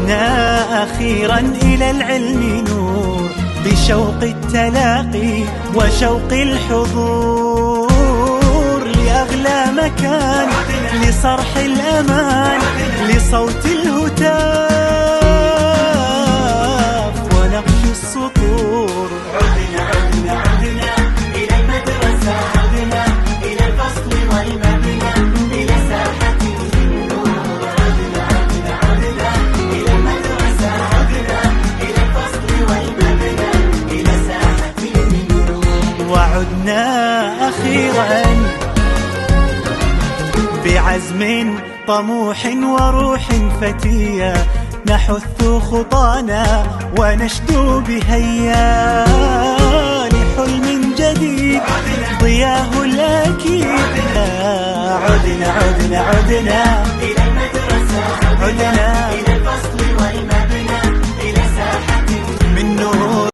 وعدنا أخيرا إلى العلم نور، بشوق التلاقي وشوق الحضور، لأغلى مكان لصرح الأمان، لصوت الهتاف ونقش السطور. عدنا عدنا عدنا إلى المدرسة، عدنا إلى الفصل والمبنى، إلى ساحة النور. عدنا عدنا عدنا إلى المدرسة، عدنا إلى الفصل والمبنى، إلى ساحة النور. وعدنا أخيرا بعزم طموح وروح فتية، نحث خطانا ونشدو بهيا لحلم جديد ضياه الأكيد. عدنا عدنا عدنا إلى المدرسة، عدنا